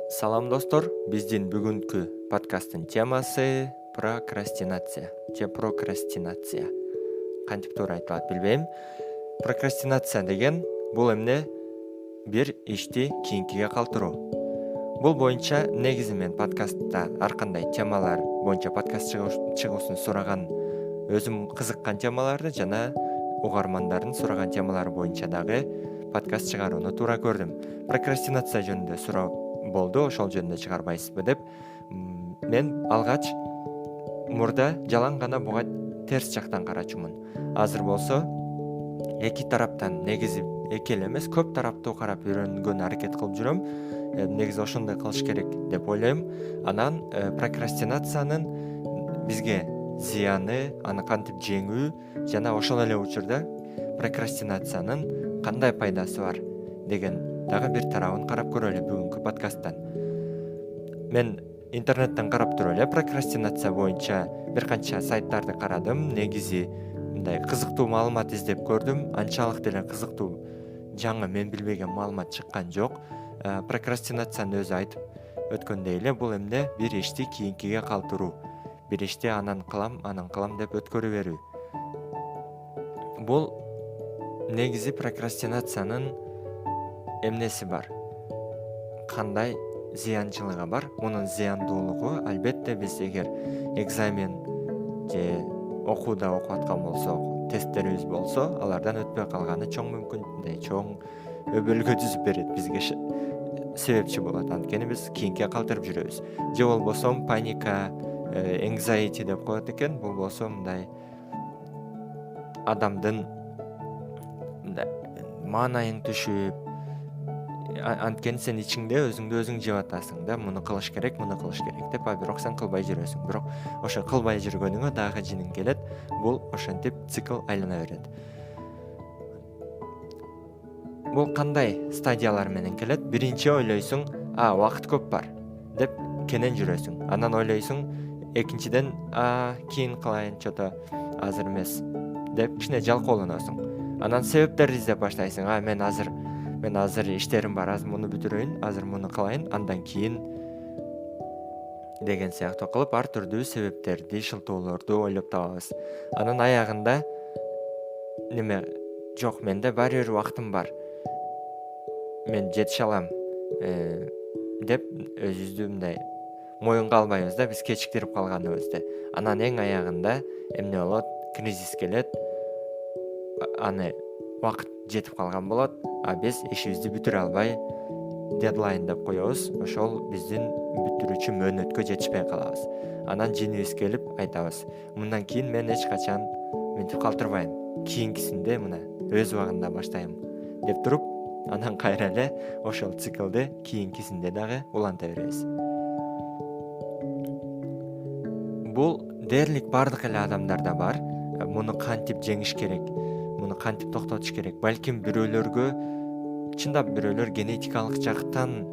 Салам достор, биздин бүгүнкү подкасттын темасы прокрастинация же прокрастинация. Кантип туура айтылат билбейм. Прокрастинация деген бул эмне? Бир ишти кийинкиге калтыруу. Бул боюнча негизи мен подкастта ар кандай темалар боюнча подкаст чыгуусун сураган, өзүм кызыккан темаларды жана угармандардын сураган темалары боюнча дагы подкаст чыгарууну туура көрдүм. Прокрастинация жөнүндө суроо болду, ошол жөнүндө чыгарбайсызбы деп. Мен алгач мурда жалаң гана буга терс жактан карачумун. Азыр болсо эки тараптан, негизи эки эле эмес, көп тараптуу карап үйрөнгөнгө аракет кылып жүрөм. Негизи ошондой кылыш керек деп ойлойм. Анан прокрастинациянын бизге зыяны, аны кантип жеңүү жана ошол эле учурда прокрастинациянын кандай пайдасы бар деген дагы бир тарабын карап көрөлү бүгүнкү подкасттан. Мен интернеттен карап туруп эле прокрастинация боюнча бир канча сайттарды карадым. Негизи мындай кызыктуу маалымат издеп көрдүм. Анчалык деле кызыктуу, жаңы мен билбеген маалымат чыккан жок. Прокрастинациянын өзү айтып өткөндөй эле бул эмне? Бир ишти кийинкиге калтыруу. Бир ишти анан кылам деп өткөрү берүү. Бул негизи прокрастинациянын эмнеси бар? Кандай зыянчылыгы бар? Мунун зыяндуулугу албетте биз эгер экзамен же окууда окуп аткан болсок, тесттерибиз болсо, алардан өтпөй калганы чоң мүмкүн, чоң өбөлгө түзүп берет, бизге себепчи болот. Анткени биз кийинкиге калтырып жүрөбүз. Же болбосо паника, anxiety деп коет экен. Бул болсо мындай адамдын маанайың түшүп, анткени сен ичиңде өзүңдү өзүң жеп атасың да, муну кылыш керек деп, бирок сен кылбай жүрөсүң. Бирок ошо кылбай жүргөнүңө дагы жиниң келет. Бул ошентип цикл айлана берет. Бул кандай стадиялар менен келет? Биринчи ойлойсуң, убакыт көп бар деп кенен жүрөсүң. Анан ойлойсуң, экинчиден, кийин кылайын, чото азыр эмес деп кичине жалкоолоносуң. Анан себептерди издеп баштайсың. Мен азыр иштерим бар, азыр муну бүтүрөйүн, азыр муну кылайын, андан кийин деген сыяктуу кылып ар түрдүү себептерди, шылтоолорду ойлоп табабыз. Анан аягында жок, менде баары бир убактым бар, мен жетише алам деп өзүбүздү мындай моюнга албайбыз да, биз кечиктирип калганыбызды. Анан эң аягында эмне болот? Кризис келет. Аны убакыт жетип калган болот, биз ишибизди бүтүрө албай дедлайн деп коебуз. Ошол биздин бүтүрүүчү мөөнөткө жетишпей калабыз. Анан жинибиз келип айтабыз, мындан кийин мен эч качан мынтип калтырбайм, кийинкисинде мына өз убагында баштайм деп туруп, анан кайра эле ошол циклды кийинкисинде дагы уланта беребиз. Бул дээрлик бардык эле адамдарда бар. Муну кантип жеңиш керек? Муну кантип токтотуш керек? Балким бирөөлөргө, чындап бирөөлөр генетикалык жактан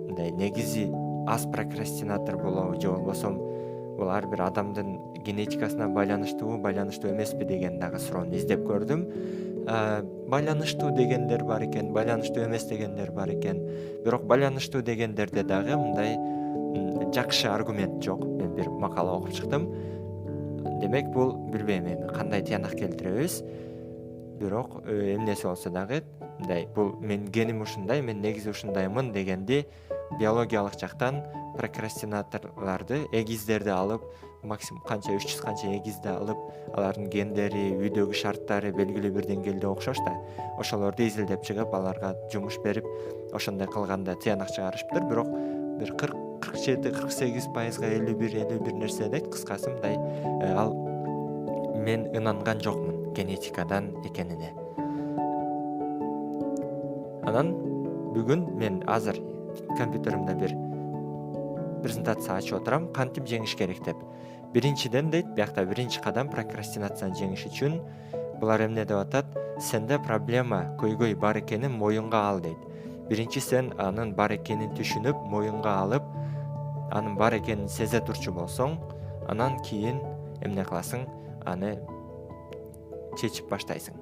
мындай негизи аз прокрастинатор болобу, же болбосо бул ар бир адамдын генетикасына байланыштуубу, байланыштуу эмеспи деген дагы суроону издеп көрдүм. Байланыштуу дегендер бар экен, байланыштуу эмес дегендер бар экен. Бирок байланыштуу дегендерде дагы мындай жакшы аргумент жок. Мен бир макала окуп чыктым. Демек бул билбейм эми кандай тыянак келтиребиз. Бирок эмнеси болсо дагы мындай, бул менин геним ушундай, мен негизи ушундаймын дегенди биологиялык жактан прокрастинаторлорду, эгиздерди алып, максимум канча 300 канча эгизди алып, алардын гендери, үйдөгү шарттары белгилүү бир деңгээлде окшош да, ошолорду изилдеп чыгып, аларга жумуш берип, ошондой кылганда тыянак чыгарышыптыр. Бирок бир 47-48%, 51 нерсе дейт. Кыскасы мындай, ал мен ынанган жокмун генетикадан экенине. Анан бүгүн мен азыр компьютеримде бир презентация ачып отурам, кантип жеңиш керек деп. Биринчиден дейт, биякта биринчи кадам прокрастинацияны жеңиш үчүн булар эмне деп атат? Сенде проблема, көйгөй бар экенин моюнга ал дейт. Биринчи сен анын бар экенин түшүнүп, моюнга алып, анын бар экенин сезе турчу болсоң, анан кийин эмне кыласың? Аны чечип баштайсың.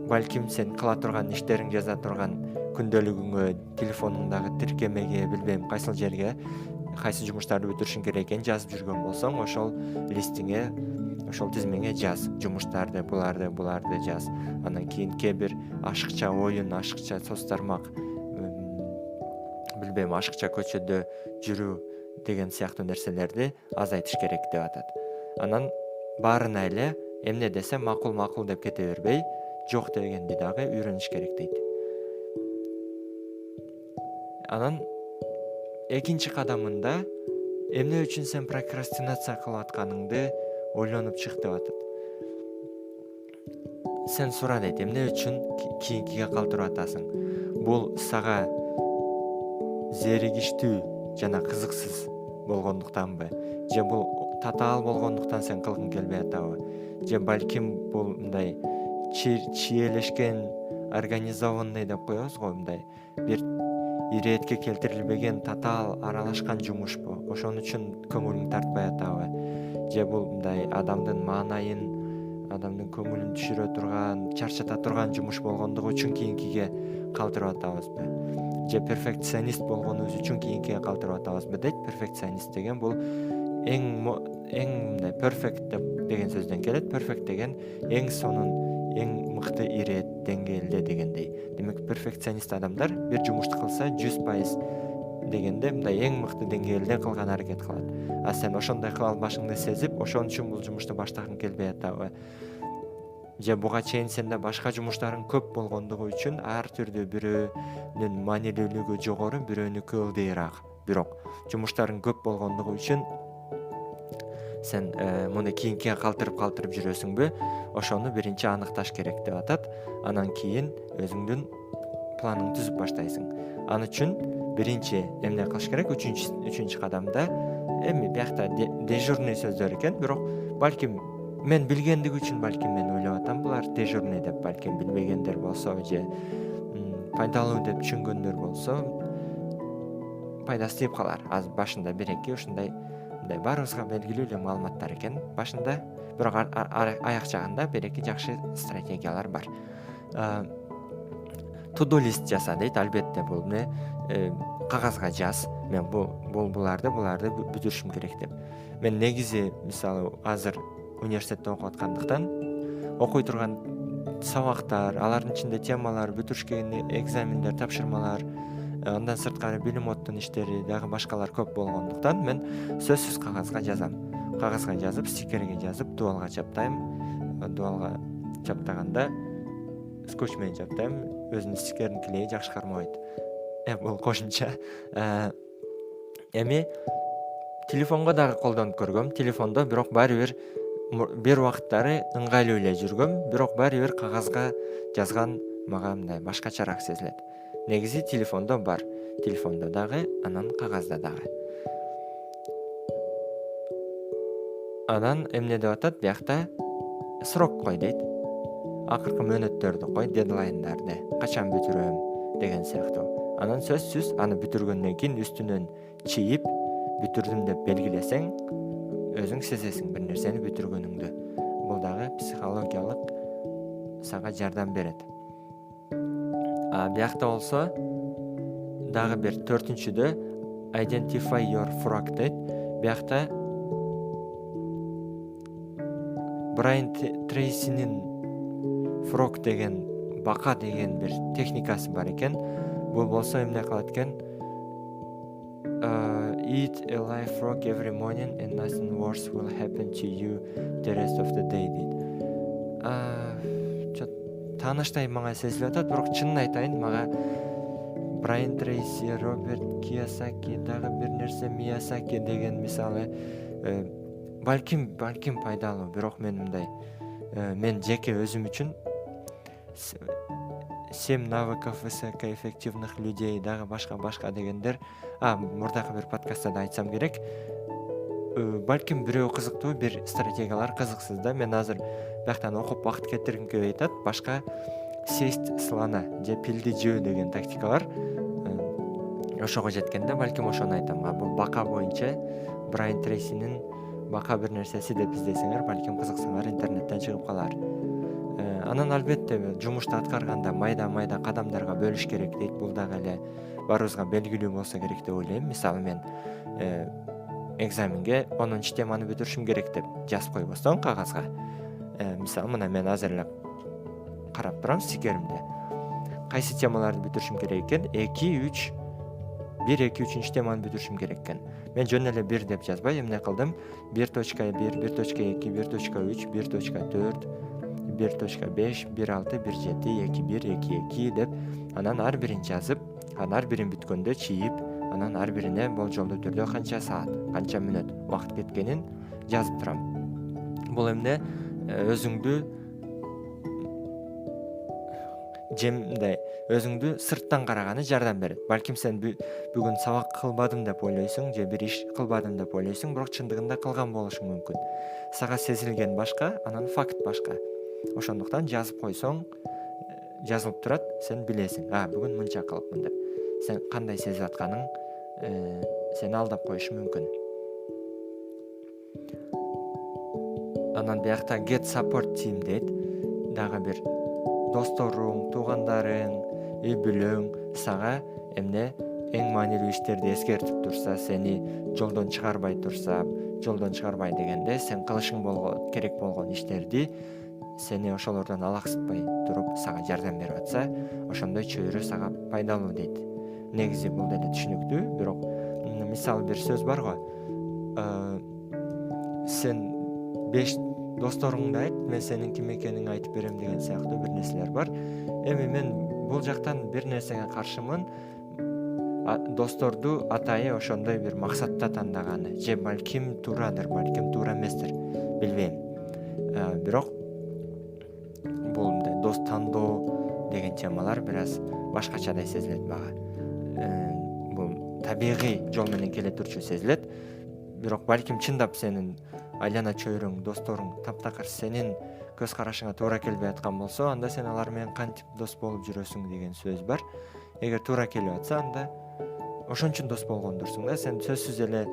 балким сен кыла турган иштериң жаза турган күндөлүгүңө, телефонуңдагы тиркемеге, билбейм кайсыл жерге кайсы жумуштарды бүтүрүшүң керек экенин жазып жүргөн болсоң, ошол листиңе, ошол тизмеңе жаз жумуштарды, буларды жаз. Андан кийин кээ бир ашыкча оюн, ашыкча соц тармак, билбейм, ашыкча көчөдө жүрүү деген сыяктуу нерселерди азайтыш керек деп атат. Анан баарына эле эмне десе макул деп кете бербей, жок дегенди дагы үйрөнүш керек дейт. Анан экинчи кадамында эмне үчүн сен прокрастинация кылып атканыңды ойлонуп чык деп атат. Сен сура дейт, эмне үчүн кийинкиге калтырып атасың? Бул сага зеригиштүү жана кызыксыз болгондуктанбы? Же бул татаал болгондуктан сен кылгың келбей атабы? Же балким бул мындай чиелешкен, организованный деп коебуз го, мындай бир иретке келтирилбеген, татаал аралашкан жумушпу? Ошон үчүн көңүлүң тартпай атабы? Же бул мындай адамдын маанайын, адамдын көңүлүн түшүрө турган, чарчата турган жумуш болгондугу үчүн кийинкиге калтырып атабызбы? Же перфекционист болгонубуз үчүн кийинкиге калтырып атабызбы дейт. Перфекционист деген бул эң мындай perfect деген сөздөн келет. Perfect деген эң сонун, эң мыкты ирет деңгээлде дегендей. Демек перфекционист адамдар бир жумушту кылса 100% дегенде мындай эң мыкты деңгээлде кылган аракет кылат. А сен ошондой кыла албашыңды сезип, ошон үчүн бул жумушту баштагың келбей атабы? Же буга чейин сенде башка жумуштарың көп болгондугу үчүн ар түрдүү бирөөнүн маанилүүлүгү жогору, бирөөнүкү ылдыйраак. Бирок жумуштарың көп болгондугу үчүн сен муну кийинкиге калтырып жүрөсүңбү? Ошону биринчи аныкташ керек деп атат. Анан кийин өзүңдүн планыңды түзүп баштайсың. Ал үчүн биринчи эмне кылыш керек? Үчүнчү кадамда эми биякта дежурный сөздөр экен, бирок балким мен билгендиги үчүн балким мен ойлоп атам, булар дежурный деп, балким билбегендер болсо же пайдалуу деп түшүнгөндөр болсо пайдасы тийип калар. Аз башында бир-эки ушундай баарыбызга белгилүү эле маалыматтар экен башында, бирок аяк жагында бир-эки жакшы стратегиялар бар. To-do list жаса дейт. Албетте бул кагазга жаз. Мен буларды бүтүрүшүм керек деп. Мен негизи мисалы азыр университетте окуп аткандыктан окуй турган сабактар, алардын ичинде темалар, бүтүрүш керек экзамендер, тапшырмалар, андан сырткары билим оттун иштери дагы башкалар көп болгондуктан мен сөзсүз кагазга жазам. Кагазга жазып, стикерге жазып, дубалга чаптайм. Дубалга чаптаганда скотч менен чаптайм. Өзүнүн стикердин клейи жакшы кармабайт. Бул кошумча. Эми телефонго дагы колдонуп көргөм. Телефондо бирок баары бир убакыттары ыңгайлуу эле жүргөм, бирок баары бир кагазга жазган мага мындай башкачараак сезилет. Негизи телефондо бар. Телефондо дагы, анан кагазда дагы. Анан эмне деп атат? Биякта срок кой дейт. Акыркы мөөнөттөрдү кой, дедлайндарды. Качан бүтүрөм деген сыяктуу. Анан сөзсүз аны бүтүргөндөн кийин үстүнөн чийип, бүтүрдүм деп белгилесең, өзүң сезесиң бир нерсени бүтүргөнүңдү. Бул дагы психологиялык сага жардам берет. Биякта болсо дагы бир төртүнчүдө identify your frog дейт. Биякта Брайан Трейсинин frog деген бака деген бир техникасы бар экен. Бул болсо эмне кылат экен? Eat a live frog every morning and nothing worse will happen to you the rest of the day дейт. Тааныштай мага сезилип атат, бирок чынын айтайын, мага Брайан Трейси, Роберт Кийосаки, дагы бир нерсе Миязаки деген мисалы балким пайдалуу, бирок мен жеке өзүм үчүн 7 навыков высокоэффективных людей, дагы башка дегендер, мурдакы бир подкастта да айтсам керек. Балким бирөө кызыктуу, бир стратегиялар кызыксыз да. Мен азыр бияктан окуп вакыт кетиргим келбей атат. Башка сесть слона же пилди жөө деген тактикалар. Ошого жеткенде балким ошону айтам. Бул бака боюнча Брайан Трейсинин бака бир нерсеси деп издесеңер, балким кызыксаңар интернеттен чыгып калар. Анан албетте жумушту аткарганда майда кадамдарга бөлүш керек дейт. Бул дагы эле баарыбызга белгилүү болсо керек деп ойлойм. Мисалы мен экзаменге 10 теманы бүтүрүшүм керек деп жазып койбостон кагазга. Мисалы мына мен азыр эле карап турам стикеримде. Кайсы темаларды бүтүрүшүм керек экен? 1-2-3 теманы бүтүрүшүм керек экен. Мен жөн эле 1 деп жазбай эмне кылдым? 1.1, 1.2, 1.3, 1.4, 1.5, 1.6, 1.7, 2.1, 2.2 деп анан ар бирин жазып, анан ар бирин бүткөндө чийип, анан ар бирине болжолдуу түрдө канча саат, канча мүнөт убакыт кеткенин жазып турам. Бул эмне өзүңдү өзүңдү сырттан караганы жардам берет. Балким сен бүгүн сабак кылбадым деп ойлойсуң, же бир иш кылбадым деп ойлойсуң, бирок чындыгында кылган болушуң мүмкүн. Сага сезилген башка, анан факт башка. Ошондуктан жазып койсоң, жазылып турат, сен билесиң. Бүгүн мынча кылыпмын деп. Сен кандай сезип атканың сени алдап коюшу мүмкүн. Анан биякта get support team дейт. Дагы бир досторуң, туугандарың, үй бүлөң сага эмне эң маанилүү иштерди эскертип турса, сени жолдон чыгарбай дегенде, сен кылышың керек болгон иштерди сени ошолордон алаксытпай туруп сага жардам берип атса, ошондой чөйрө сага пайдалуу дейт. Негизи бул деле түшүнүктүү, бирок мисалы бир сөз бар го. Сен 5 досторуңду айт, мен сенин ким экениңди айтып берем деген сыяктуу бир нерселер бар. Эми мен бул жактан бир нерсеге каршымын. Досторду атайы ошондой бир максатта тандаганы, же балким туурадыр, балким туура эместир, билбейм. Бирок бул дос тандоо деген темалар бир аз башкачадай сезилет мага. Бул табигый жол менен келе турчу сезилет. Бирок балким чындап сенин айлана чөйрөң, досторуң таптакыр сенин көз карашыңа туура келбей аткан болсо, анда сен алар менен кантип дос болуп жүрөсүң деген сөз бар. Эгер туура келип атса, анда ошон үчүн дос болгондурсуң да. Сен сөзсүз эле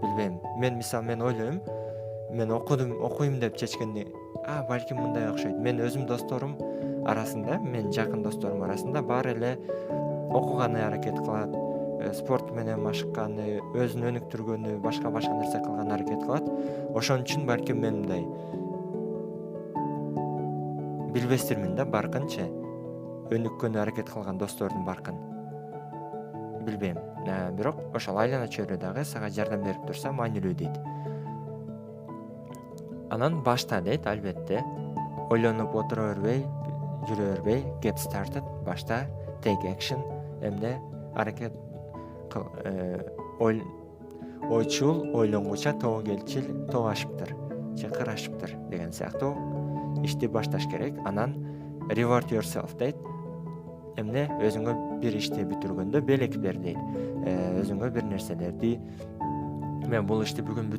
билбейм. Мен ойлойм, мен окуйм деп чечкенде, балким мындай окшойт. Мен өзүм досторум арасында, мен жакын досторум арасында баары эле окуганы аракет кылат, спорт менен машыкканы, өзүн өнүктүргөнү, башка нерсе кылганы аракет кылат. Ошон үчүн балким мен мындай билбестирмин да, баркынчы өнүккөнү аракет кылган достордун баркын. Билбейм. Бирок ошол айлана чөйрө дагы сага жардам берип турса маанилүү дейт. Анан башта дейт, албетте, ойлонуп отура бербей, жүрө бербей, get started, башта take action, эмне аракет кыл, ойчул, ойлонгуча тоо келчил, тоо ашыптыр, же кыр ашыптыр деген сыяктуу ишти башташ керек. Анан reward yourself дейт. Эмне өзүңө бир ишти бүтүргөндө белек бер дейт. Өзүңө бир нерселерди, мен бул ишти бүгүн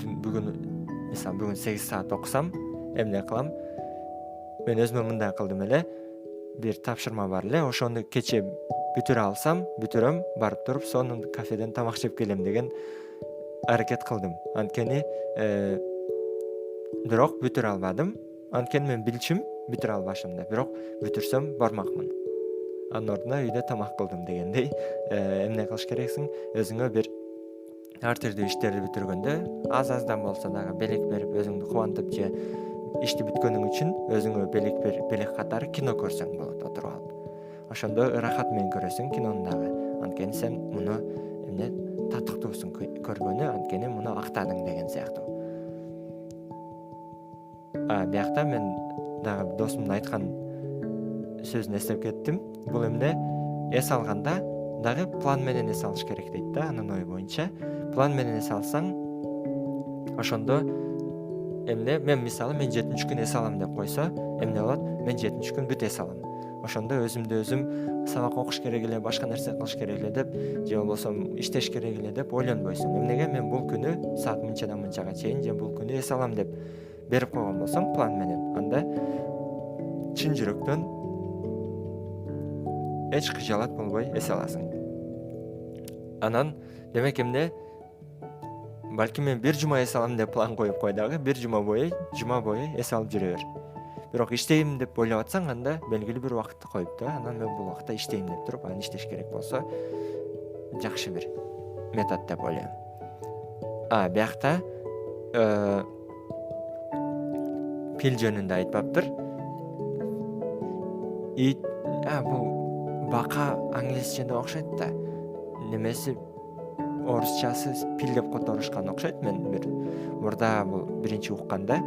мисалы бүгүн 8 саат окусам, эмне кылам? Мен өзүмө мындай кылдым эле. Бир тапшырма бар эле, ошону кече бүтүрө алсам, бүтүрөм, барып туруп сонун кафеден тамак жеп келем деген аракет кылдым. Анткени бирок бүтүрө албадым. Анткени мен билчүм бүтүрө албашымды, бирок бүтүрсөм бармакмын. Анын ордуна үйдө тамак кылдым дегендей, эмне кылыш керексиң? Өзүңө бир ар түрдүү иштерди бүтүргөндө аз-аздан болсо дагы белек берип, өзүңдү кубантып, же ишти бүткөнүң үчүн өзүңө белек катары кино көрсөң болот, отуруп алып. Ошондо ырахат менен көрөсүң кинону дагы. Анткени сен муну татыктуусуң көргөнү, анткени муну актадың деген сыяктуу. Биякта мен дагы досумдун айткан сөзүн эстеп кеттим. Бул эмне эс алганда дагы план менен эс алыш керек дейт да, анын ою боюнча. План менен эс алсаң, ошондо эмне мен 7 күн эс алам деп койсо, эмне болот? Мен 7 күн бүт эс алам. Ошондо өзүмдү өзүм сабак окуш керек эле, башка нерсе кылыш керек эле деп, же болбосо иштеш керек эле деп ойлонбойсуң. Эмнеге мен бул күнү саат мынчадан мынчага чейин, же бул күнү эс алам деп берип койгон болсоң план менен, анда чын жүрөктөн эч кыжалат болбой эс аласың. Анан демек эмне? Балким мен 1 жума эс алам деп план коюп кой дагы, 1 жума бою эс алып жүрө бер. бирок иштейм деп ойлоп атсаң, анда белгилүү бир убакытты коюп да, анан мен бул убакытта иштейм деп туруп аны иштеш керек болсо жакшы бир метод деп ойлойм. Биякта пил жөнүндө айтпаптыр. Бул бака англисчеде окшойт да. Немеси орусчасы пил деп которушкан окшойт. Мен бир мурда бул биринчи укканда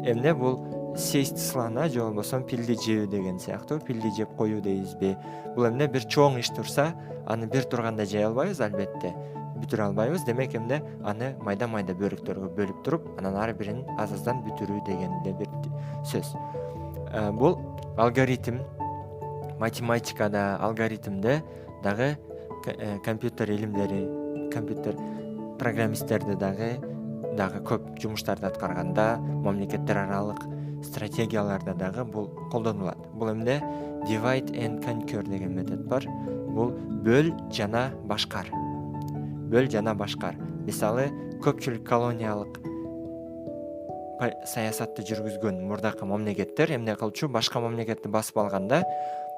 эмне бул сесть слона же болбосо пилди жебүү деген сыяктуу. Пилди жеп коюу дейбизби? Бул эмне бир чоң иш турса, аны бир турганда жей албайбыз, албетте. Бүтүрө албайбыз. Демек эмне аны майда-майда бөлүктөргө бөлүп туруп, анан ар бирин аз-аздан бүтүрүү деген эле бир сөз. Бул алгоритм, математикада, алгоритмде дагы компьютер илимдери, компьютер программисттерди дагы көп жумуштарды аткарганда, мамлекеттер аралык стратегияларда дагы бул колдонулат. Бул эмне divide and conquer деген метод бар. Бул бөл жана башкар. Бөл жана башкар. Мисалы, көпчүлүк колониялык саясатты жүргүзгөн мурдакы мамлекеттер эмне кылчу? Башка мамлекетти басып алганда,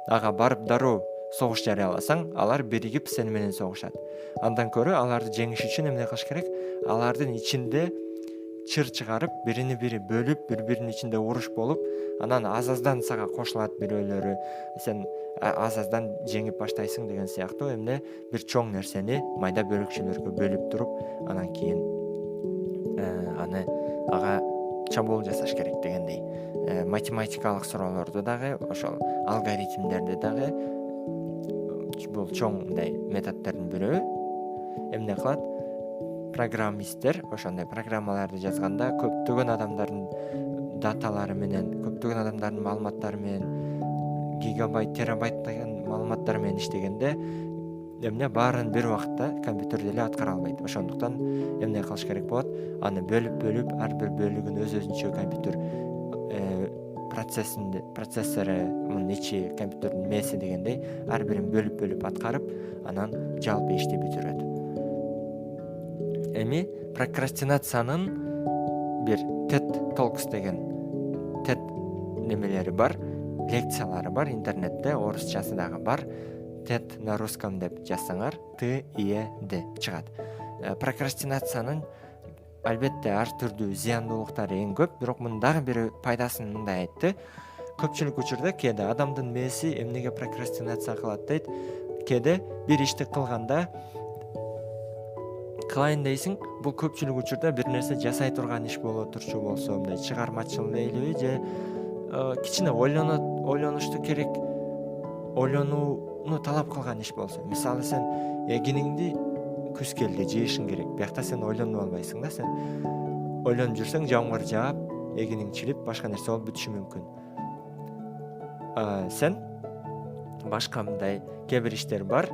ага барып дароо согуш жарыяласаң, алар биригип сени менен согушат. Андан көрө аларды жеңиш үчүн эмне кылыш керек? Алардын ичинде чыр чыгарып, бири-бири бөлүп, бири-биринин ичинде уруш болуп, анан аз-аздан сага кошулат бирөөлөрү, сен аз-аздан жеңип баштайсың деген сыяктуу эмне бир чоң нерсени майда бөлүкчөлөргө бөлүп туруп, анан кийин аны ага чабуул жасаш керек дегендей. Математикалык суроолорду дагы, ошол алгоритмдерди дагы бул чоң мындай методдордун бирөө. Эмне кылат? Программисттер ошондой программаларды жазганда көптөгөн адамдардын даталары менен, көптөгөн адамдардын маалыматтары менен, гигабайт, терабайт деген маалыматтар менен иштегенде эмне баарын бир убакытта компьютер деле аткара албайт. Ошондуктан эмне кылыш керек болот? Аны бөлүп, ар бир бөлүгүн өз-өзүнчө компьютер процессору, мунун ичи, компьютердин мээси дегендей ар бирин бөлүп аткарып, анан жалпы ишти бүтүрөт. Эми прокрастинациянын бир TED Talks деген TED немелери бар, лекциялары бар интернетте, орусчасы дагы бар. TED на русском деп жазсаңар, TED чыгат. Прокрастинациянын албетте ар түрдүү зыяндуулуктары эң көп, бирок мунун дагы бир пайдасын мындай айтты. Көпчүлүк учурда кээде адамдын мээси эмнеге прокрастинация кылат дейт. Кээде бир ишти кылганда кылайын дейсиң, бул көпчүлүк учурда бир нерсе жасай турган иш боло турчу болсо, мындай чыгармачыл дейлиби же кичине ойлонушту керек, ойлонууну талап кылган иш болсо. Мисалы, сен эгиниңди күз келди жыйышың керек. Биякта сен ойлонуп албайсың да, сен ойлонуп жүрсөң жамгыр жаап, эгиниң чилип, башка нерсе болуп бүтүшү мүмкүн. Сен башка мындай кээ бир иштер бар.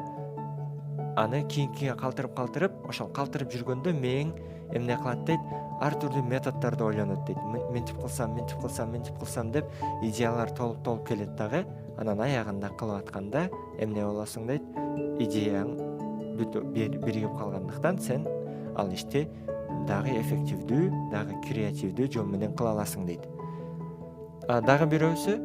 Аны кийинкиге калтырып, ошол калтырып жүргөндө мээң эмне кылат дейт? Ар түрдүү методдорду ойлонот дейт. Мынтип кылсам деп идеялар толуп келет дагы. Анан аягында кылып атканда эмне болосуң дейт? Идеяң биригип калгандыктан сен ал ишти дагы эффективдүү, дагы креативдүү жол менен кыла аласың дейт. Дагы бирөөсү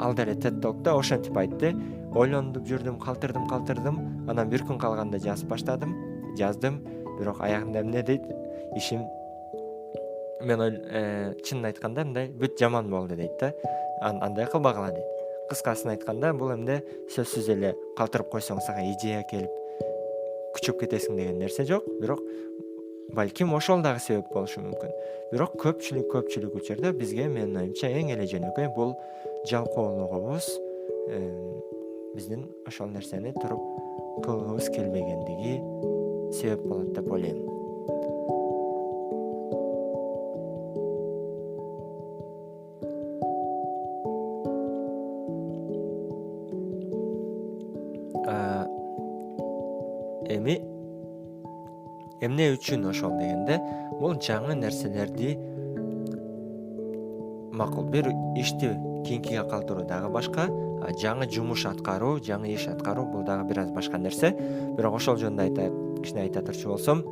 ал деле TED Talk'та ошентип айтты. Ойлонуп жүрдүм, калтырдым, анан бир күн калганда жаздым, бирок аягында эмне дейт? Ишим мен чынын айтканда мындай бүт жаман болду дейт да. Андай кылбагыла дейт. Кыскасын айтканда, бул эмне сөзсүз эле калтырып койсоң сага идея келип күчөп кетесиң деген нерсе жок, бирок балким ошол дагы себеп болушу мүмкүн. Бирок көпчүлүк учурда бизге, менин оюмча, эң эле жөнөкөй бул жалкоолугубуз, биздин ошол нерсени туруп кылгыбыз келбегендиги себеп болот деп ойлойм. Эми эмне үчүн ошол дегенде, бул жаңы нерселерди макул бир ишти кийинкиге калтыруу дагы башка, жаңы жумуш аткаруу, жаңы иш аткаруу бул дагы бир аз башка нерсе. Бирок ошол жөнүндө кичине айта турчу болсом,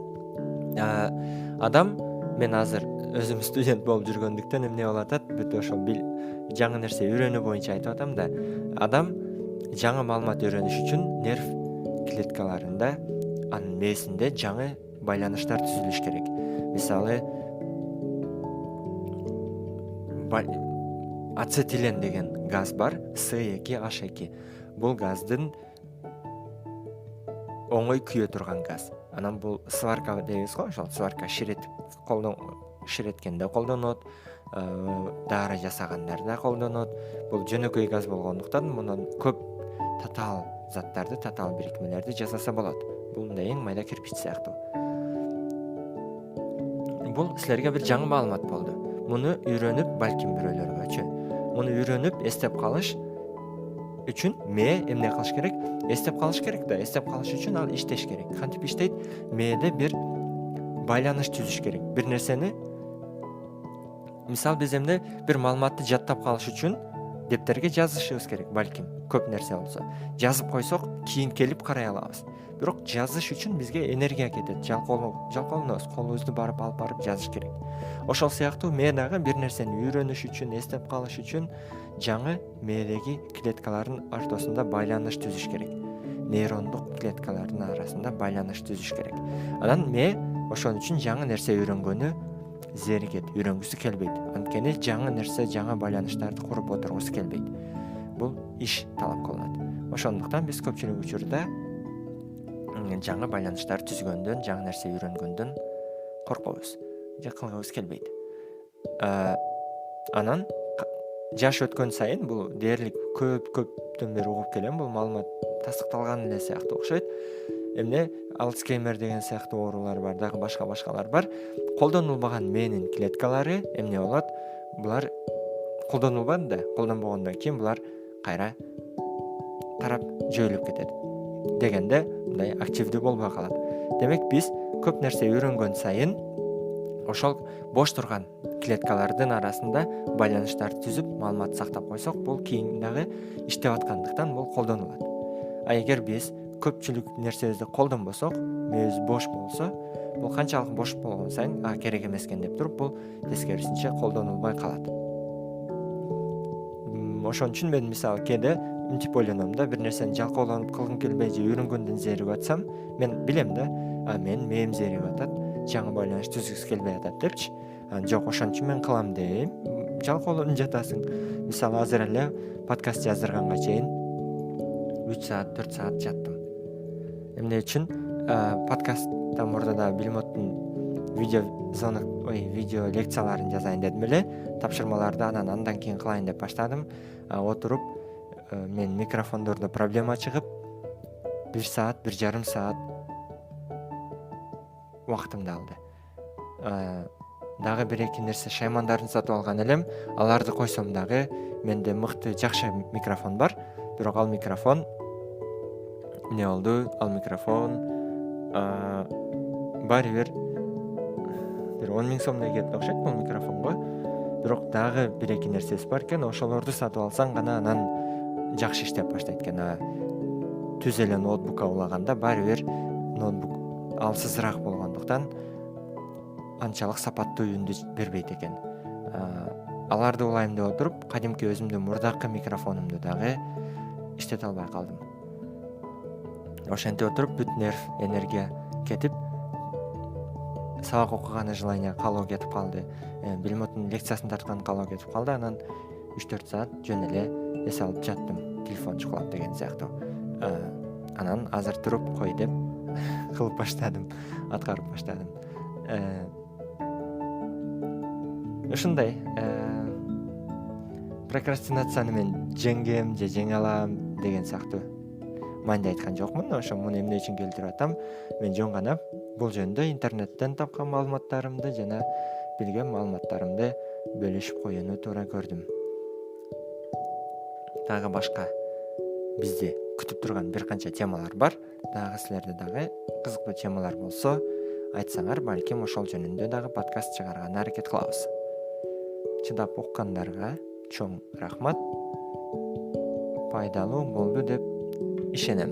адам, мен азыр өзүм студент болуп жүргөндүктөн эмне болуп атат, бүт ошол жаңы нерсе үйрөнүү боюнча айтып атам да, адам жаңы маалымат үйрөнүш үчүн нерв клеткаларында, анын мээсинде жаңы байланыштар түзүлүш керек. Мисалы, ацетилен деген газ бар, С2H2. Бул газдын оңой күйө турган газ. Анан бул сварка дейбиз го, ошол сварка ширеткенде колдонот, дары жасагандарда колдонот. Бул жөнөкөй газ болгондуктан мунун көп татаал заттарды, татаал бирикмелерди жасаса болот. Бул мындай эң майда кирпич сыяктуу. Бул силерге бир жаңы маалымат болду. Муну үйрөнүп, балким бирөөлөргөчү, муну үйрөнүп эстеп калыш үчүн мээ эмне кылыш керек? Эстеп калыш керек да, эстеп калыш үчүн ал иштеш керек. Кантип иштейт? Мээде бир байланыш түзүш керек. Бир нерсени, мисалы, биз эмне бир маалыматты жаттап калыш үчүн дептерге жазышыбыз керек, балким. Көп нерсе болсо, жазып койсок, кийин келип карай алабыз. Бирок жазыш үчүн бизге энергия кетет. Жалкоолонобуз, колубузду алып жазыш керек. Ошол сыяктуу мээ дагы бир нерсени үйрөнүш үчүн, эстеп калыш үчүн жаңы мээдеги клеткалардын ортосунда байланыш түзүш керек. Нейрондук клеткалардын арасында байланыш түзүш керек. Анан мээ ошон үчүн жаңы нерсе үйрөнгөнү зеригет, үйрөнгүсү келбейт. Анткени жаңы нерсе, жаңы байланыштарды куруп отургусу келбейт. Бул иш талап кылынат. Ошондуктан биз көпчүлүк учурда жаңы байланыштар түзгөндөн, жаңы нерсе үйрөнгөндөн коркобуз, же кылгыбыз келбейт. Анан жаш өткөн сайын бул дээрлик көптөн бери угуп келем, бул маалымат тастыкталган эле сыяктуу окшойт. Эмне Альцгеймер деген сыяктуу оорулар бар, дагы башкалар бар. Колдонулбаган мээнин клеткалары эмне болот? Булар колдонулбады да, колдонбогондон кийин булар кайра тарап жөөлүп кетет. Дегенде мындай активдүү болбой калат. Демек биз көп нерсе үйрөнгөн сайын ошол бош турган клеткалардын арасында байланыштарды түзүп, маалымат сактап койсок, бул кийин дагы иштеп аткандыктан бул колдонулат. А эгер биз көпчүлүк нерсебизди колдонбосок, мээбиз бош болсо, бул канчалык бош болгон сайын керек эмес экен деп туруп, бул тескерисинче колдонулбай калат. Ошон үчүн мен мисалы кээде мынтип ойлоном да, бир нерсени жалкоолонуп кылгым келбей же үйрөнгөндөн зеригип атсам, мен билем да, мен мээм зеригип атат, жаңы байланыш түзгүсү келбей атат депчи. Жок, ошон үчүн мен кылам дейм. Жалкоолонуп жатасың. Мисалы азыр эле подкаст жаздырганга чейин 3 саат, 4 саат жаттым. Эмне үчүн? Подкасттан мурда да Билмоттун видео лекцияларын жазайын дедим эле. Тапшырмаларды андан кийин кылайын деп баштадым. Отуруп, мен микрофондордо проблема чыгып, 1 саат, 1,5 саат убактымды алды. Дагы бир-эки нерсе шаймандарын сатып алган элем. Аларды койсом дагы менде мыкты, жакшы микрофон бар. Бирок ал микрофон эмне болду? Ал микрофон баары бир 10 000 сомдой кетти окшойт бул микрофонго. Бирок дагы бир-эки нерсеси бар экен. Ошолорду сатып алсаң гана анан жакшы иштеп баштайт экен. Түз эле ноутбукка улаганда баары бир ноутбук алсызыраак болгондуктан анчалык сапаттуу үндү бербейт экен. Аларды улайм деп отуруп, кадимки өзүмдүн мурдакы микрофонумду дагы иштете албай калдым. Ошентип отуруп, бүт нерв, энергия кетип, сабак окуганы желание калуу кетип калды. Билмоттун лекциясын тарткан калуу кетип калды. Анан 3-4 саат жөн эле эс алып жаттым, телефон чукулап деген сыяктуу. Анан азыр туруп кой деп кылып баштадым, аткарып баштадым. Ушундай прокрастинацияны мен жеңгем же жеңе алам деген сыяктуу майнда айткан жокмун. Ошо муну эмне үчүн келтирип атам? Мен жөн гана бул жөнүндө интернеттен тапкан маалыматтарымды жана билген маалыматтарымды бөлүшүп коюуну туура көрдүм. Дагы башка бизди күтүп турган бир канча темалар бар. Дагы силерде дагы кызыктуу темалар болсо айтсаңар, балким ошол жөнүндө дагы подкаст чыгарганга аракет кылабыз. Чыдап уккандарга чоң рахмат. Пайдалуу болду деп ишенем.